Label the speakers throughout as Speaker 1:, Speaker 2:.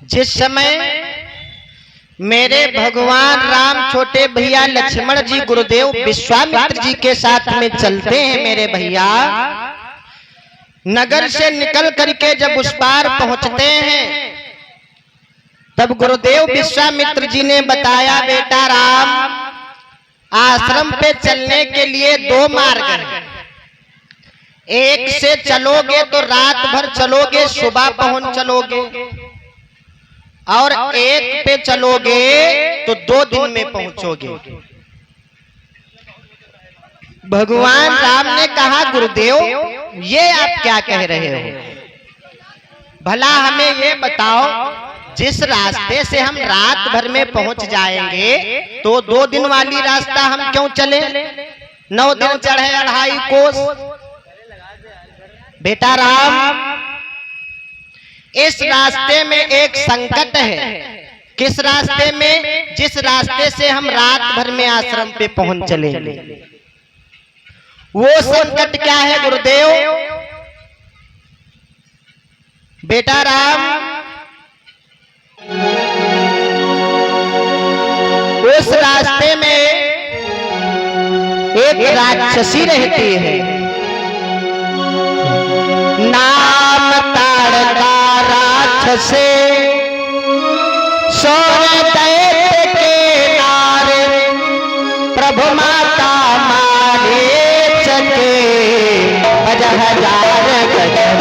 Speaker 1: जिस समय मेरे भगवान राम छोटे भैया लक्ष्मण जी गुरुदेव विश्वामित्र जी के साथ में चलते हैं मेरे भैया, नगर से निकल करके जब उस पार पहुंचते हैं तब गुरुदेव विश्वामित्र जी ने बताया, बेटा राम, आश्रम पे चलने के लिए दो मार्ग हैं। एक से चलोगे तो रात भर चलोगे, सुबह पहुंच चलोगे, और एक पे चलोगे तो 2 दिन में पहुंचोगे। भगवान राम ने कहा, गुरुदेव ये आप क्या कह रहे हो? भला हमें ये बताओ, जिस रास्ते से हम रात भर में पहुंच जाएंगे तो 2 दिन वाली रास्ता हम क्यों चले? 9 दिन चढ़े 2.5 कोस। बेटा राम, इस रास्ते में एक संकट है। किस रास्ते में? जिस रास्ते से हम रात भर में आश्रम पे पहुंच चलेंगे। वो संकट क्या है गुरुदेव? बेटा राम, उस रास्ते में एक राक्षसी रहती है, नाम ताड़का राक्षसे, सौर दैत्य के नारे, प्रभु माता मारे चके, 10,000 गजरा।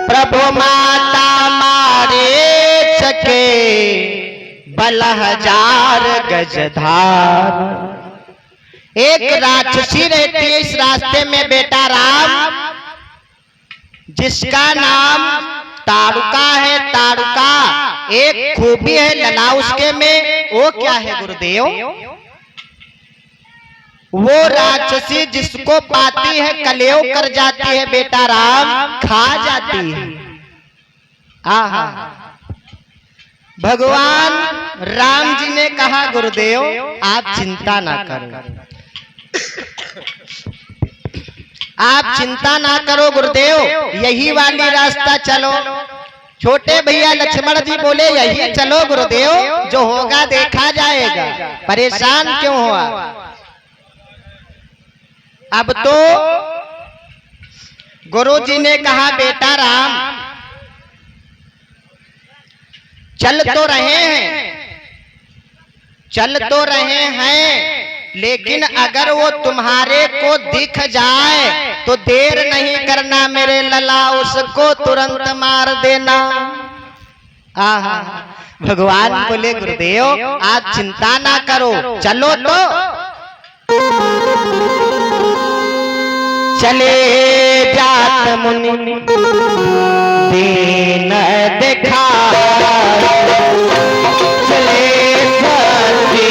Speaker 1: प्रभु माता मारे चके, 10,000 गजधार। एक राक्षसी रहती है इस रास्ते में बेटा राम, जिसका नाम ताड़ुका है। ताड़ुका एक खूबी है लला उसके में। वो क्या है गुरुदेव? वो राक्षसी जिसको पाती है कलेव कर जाती है बेटा राम, खा जाती है। आहा, भगवान राम जी ने कहा, गुरुदेव आप चिंता ना करो, आप चिंता ना करो गुरुदेव, यही वाली रास्ता चलो। छोटे भैया लक्ष्मण जी बोले, यही चलो गुरुदेव, जो होगा देखा जाएगा, परेशान क्यों हुआ? अब तो गुरु जी ने कहा, बेटा राम चल तो रहे हैं, चल तो रहे हैं, लेकिन अगर वो तुम्हारे को दिख जाए तो देर नहीं करना मेरे लला, उसको तुरंत मार देना। आहा, भगवान बोले, गुरुदेव आप चिंता ना करो, चलो तो। चले जात मुनि दीन देखा, चले सती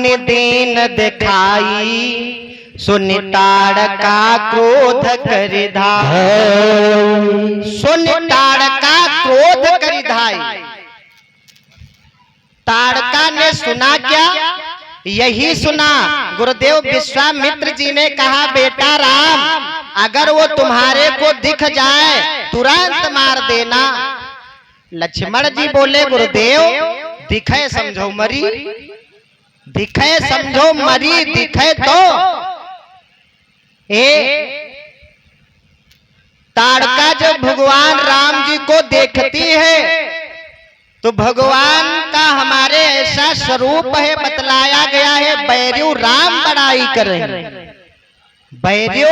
Speaker 1: मुनि दीन दिखाई, सुनि ताड़का क्रोध करि धाई। सुनि ताड़का क्रोध करि धाई। ताड़का ने सुना क्या? यही सुना, गुरुदेव विश्वामित्र जी ने कहा, बेटा राम, अगर वो तुम्हारे को दिख जाए तुरंत मार देना। लक्ष्मण जी बोले, गुरुदेव दिखे समझो मरी, दिखे समझो मरी, दिखे तो। ताड़का जब भगवान राम जी को देखती है तो भगवान का हमारे ऐसा स्वरूप है, बतलाया गया है, बैर्यू राम बड़ाई कर रहे, बैर्यू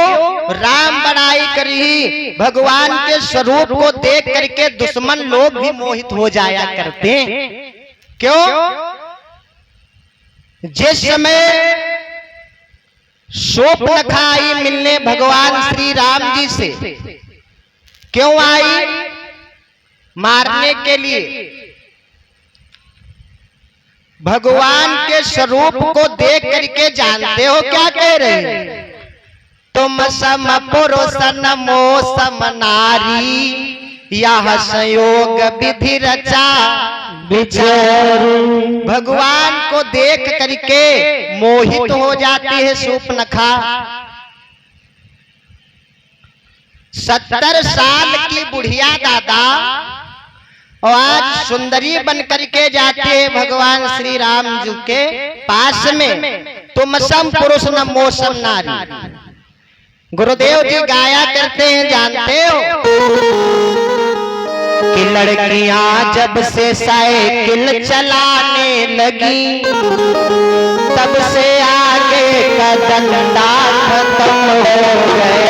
Speaker 1: राम बड़ाई करी। भगवान के स्वरूप को देख करके दुश्मन लोग भी मोहित हो जाया करते। क्यों? जिस समय शूर्पणखा आई मिलने भगवान श्री राम जी से, क्यों आई? मारने के लिए। भगवान के स्वरूप को देख करके जानते हो क्या कह रहे हैं? तुम सम पुरुष नमो सम नारी, यह संयोग विधि रचा विचारू। भगवान को देख करके मोहित हो जाती है शूर्पणखा। 70 साल की बुढ़िया दादा और आज सुंदरी बन करके जाती है भगवान श्री राम जी के पास में। तुम सम पुरुष नमो सम नारी, गुरुदेव जी गाया करते हैं, जानते हो कि लड़कियां जब से साइकिल चलाने लगी, तब से आगे का धंधा खत्म हो गया।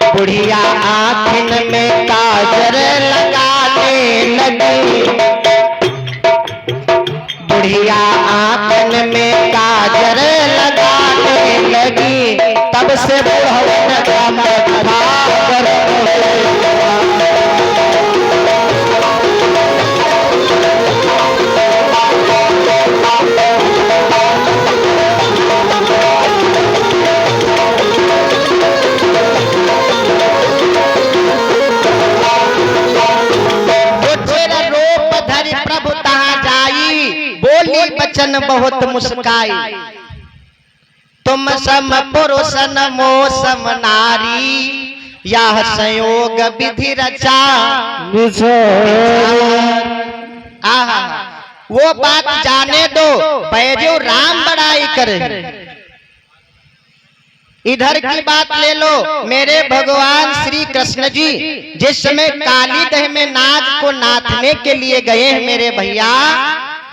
Speaker 1: बुढ़िया आँखिन में काजर लगाने लगी, बुढ़िया आँखिन में काजर लगाने लगी, तब से बुढ़वन का मथा बचन बहुत मुस्काई। तुम सम पुरुष नमो सम नारी, यह संयोग विधि रचा। आहा, वो बात जाने दो, बैर्यू राम बड़ाई करे। इधर की बात ले लो, मेरे भगवान श्री कृष्ण जी जिस समय कालीदह में नाग को नाथने के लिए गए हैं मेरे भैया,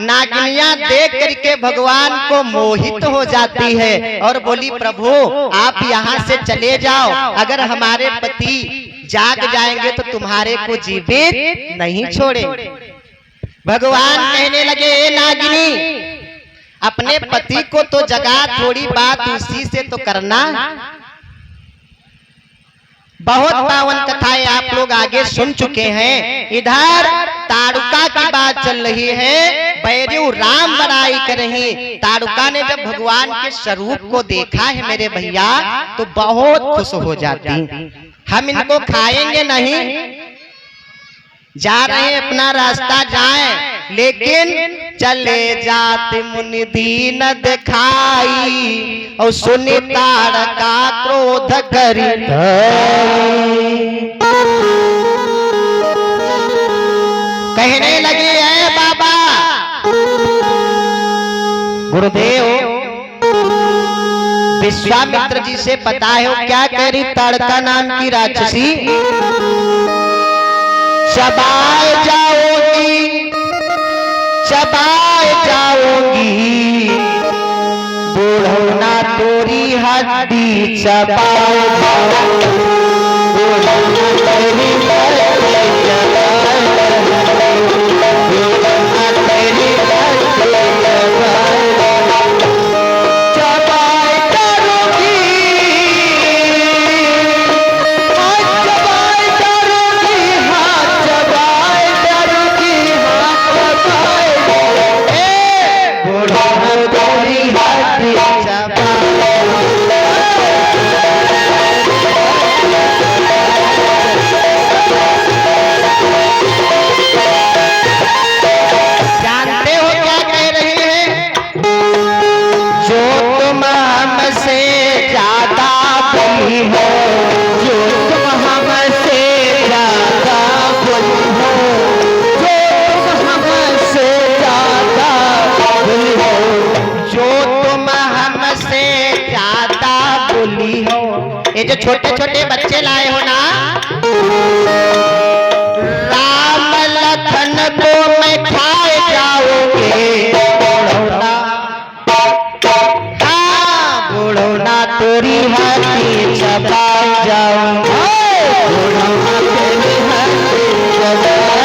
Speaker 1: नागिनियां देख करके भगवान को मोहित हो जाती है और बोली, प्रभु आप यहाँ से चले जाओ, अगर हमारे पति जाग जाएंगे तो तुम्हारे को जीवित नहीं छोड़े। भगवान कहने लगे, ए नागिनी, अपने पति को तो जगा, थोड़ी बात उसी से तो करना। बहुत पावन कथाएं आप लोग आगे सुन चुके हैं। इधर ताड़का की बात चल रही है, बैर्यू राम बड़ाई कर रही। ताड़का ने जब भगवान के स्वरूप को देखा है मेरे भैया, तो बहुत खुश हो जाती। हम इनको खाएंगे नहीं, जा रहे हैं अपना रास्ता जाएं, लेकिन चले जाते मुनि दीन दिखाई, और सुनि ताड़का क्रोध करि। कहने लगे, है बाबा गुरुदेव, विश्वामित्र जी से पता है क्या कह रही ताड़का नाम की राक्षसी? चबाए जाओगी, चबाए जाऊंगी, बूढ़ौना तोरी हड्डी चबाए जाऊंगी, बूढ़ौना तेरी हड्डी चबाए जाऊंगी, बूढ़ौना तेरी हड्डी चबाए ये जो छोटे छोटे बच्चे लाए हो ना, राम लखन को मैं खाए जाऊंगे, बूढ़ौना हाँ बूढ़ौना तोरी हड्डी चबाए जाऊंगा, बूढ़ौना तेरी हड्डी चबाए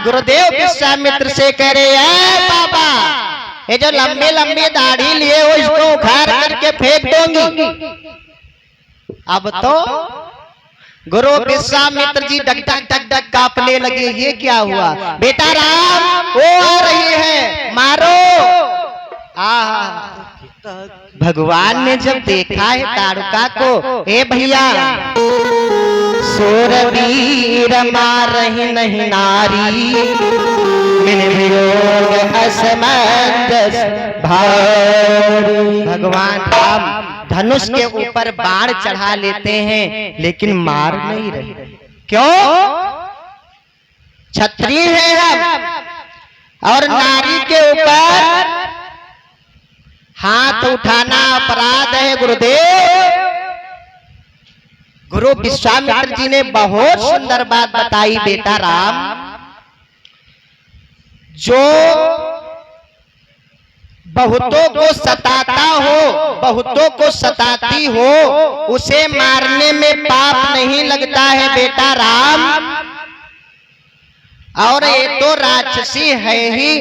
Speaker 1: गुरुदेव विश्वामित्र से कह रहे हैं बाबा, ये जो लंबी लंबी दाढ़ी लिए हो इसको उखाड़ करके फेंक दूंगी। अब तो गुरु विश्वामित्र जी डग डग डग डग कांपने लगे, ये क्या हुआ? बेटा राम वो आ रही है, मारो। भगवान ने जब देखा है ताड़का को, ए भैया सूरवीर मार रही नहीं नारी, मिल वियोग असमंजस भारी। भगवान राम धनुष के ऊपर बाण चढ़ा लेते हैं लेकिन मार नहीं रहे। क्यों? क्षत्रिय है हम, और नारी के ऊपर हाथ उठाना अपराध है गुरुदेव। गुरु विश्वामित्र जी ने बहुत सुंदर बात बताई, बेटा राम जो बहुतों को सताता हो, बहुतों को सताती हो, उसे मारने में पाप नहीं लगता है बेटा राम। और ये तो राक्षसी है ही।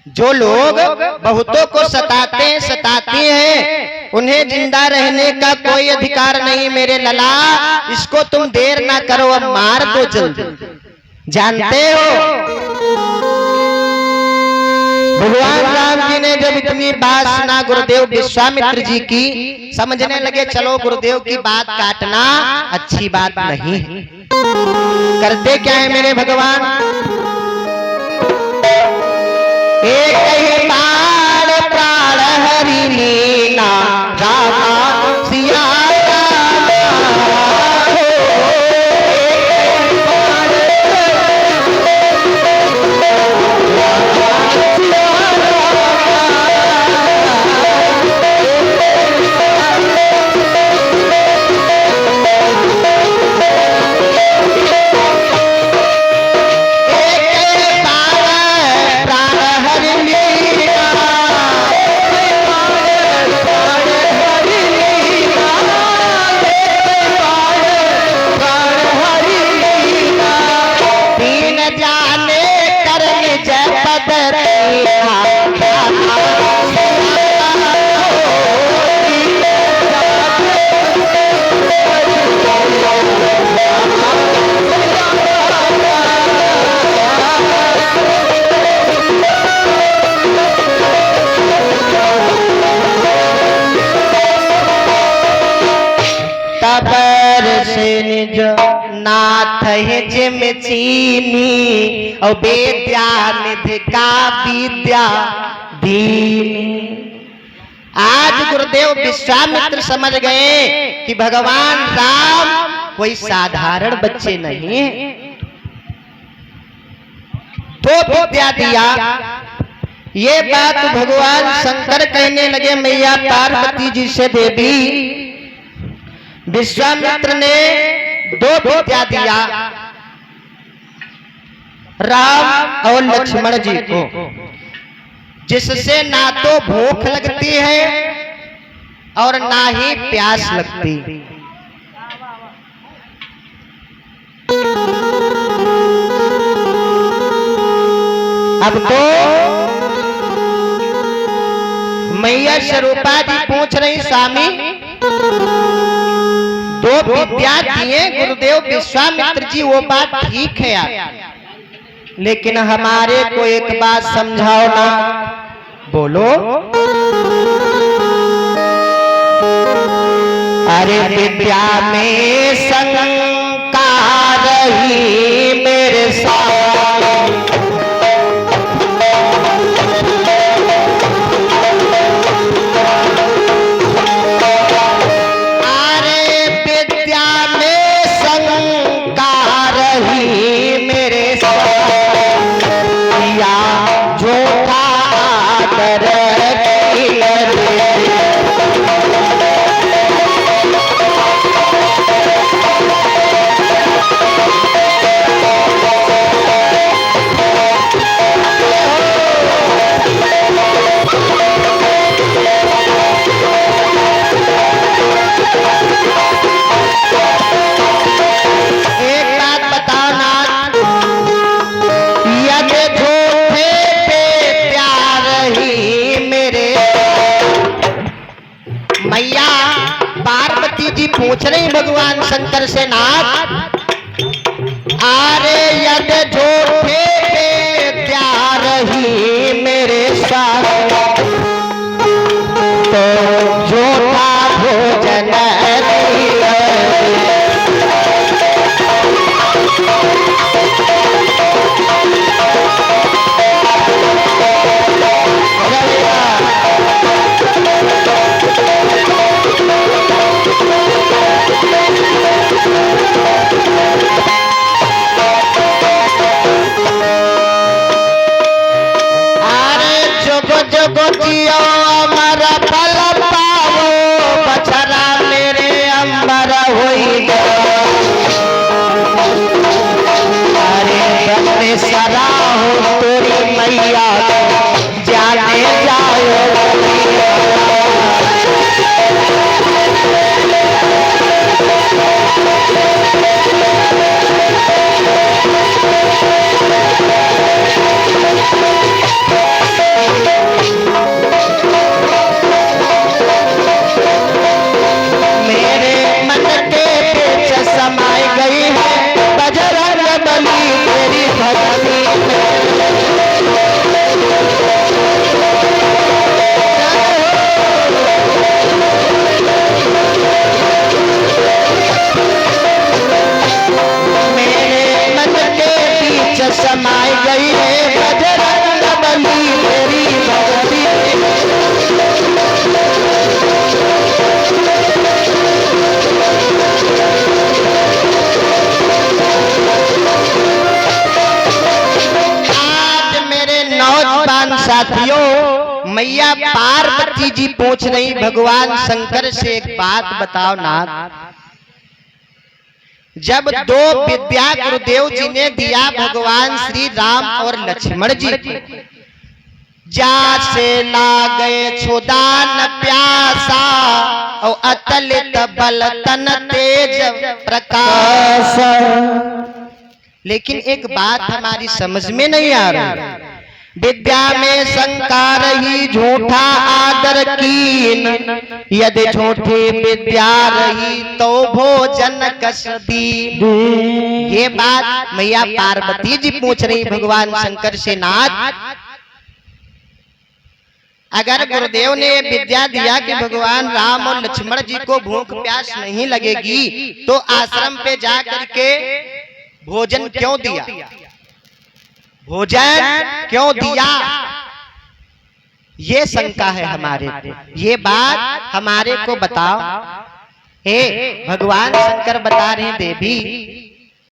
Speaker 1: जो लोग बहुतों को सताती हैं, उन्हें जिंदा रहने का कोई अधिकार नहीं मेरे लला। इसको तुम देर ना करो, अब मार दो जल्दी। जानते हो भगवान राम जी ने जब इतनी बात सुना गुरुदेव विश्वामित्र जी की, समझने लगे चलो गुरुदेव की बात काटना अच्छी बात नहीं है। करते क्या है मेरे भगवान, एक ही बाण प्राण हरि लीना रामा सिया प्राण हरि हाथ है जिम चीनी और विद्या निधि का विद्या दीनी। आज गुरुदेव विश्वामित्र समझ गए कि भगवान राम कोई साधारण बच्चे नहीं है, तो विद्या दिया। ये बात भगवान शंकर कहने लगे मैया पार्वती जी से, देवी विश्वामित्र ने 2 विद्या दिया राम और लक्ष्मण जी को, जिससे ना तो भूख लगती है और ना ही प्यास लगती। अब तो मैया स्वरूपा जी पूछ रही, स्वामी 2 विद्या दिए गुरुदेव विश्वामित्र जी, वो बात ठीक है यार, लेकिन हमारे को एक बात समझाओ ना। बोलो। अरे विद्या में शंका रही मेरे साथ, पूछ रही भगवान शंकर से, नाथ आरे यद झूठे विद्या रही मेरे साथ, तो झूठा भोजन समाई गई है बजरंग बली तेरी भक्ति। आज मेरे नौजवान साथियों, मैया पार्वती जी पूछ रही भगवान शंकर से, एक बात बताओ नाथ, जब 2 विद्या गुरुदेव जी ने दिया भगवान श्री राम और लक्ष्मण जी को, जा से ला गए छुदान प्यासा और अतलित बल तन तेज प्रकाश, लेकिन एक बात हमारी समझ में नहीं आ रही, विद्या में शंका रही झूठा आदर कीन, यदि झूठी विद्या रही तो भोजन कस दीन। ये बात मैया पार्वती जी पूछ रही भगवान शंकर से, नाथ अगर गुरुदेव ने विद्या दिया कि भगवान राम और लक्ष्मण जी को भूख प्यास नहीं लगेगी, तो आश्रम पे जा करके भोजन क्यों दिया, भोजन क्यों दिया, ये शंका है हमारे को। ये बात हमारे को बताओ। हे भगवान शंकर बता रहे हैं देवी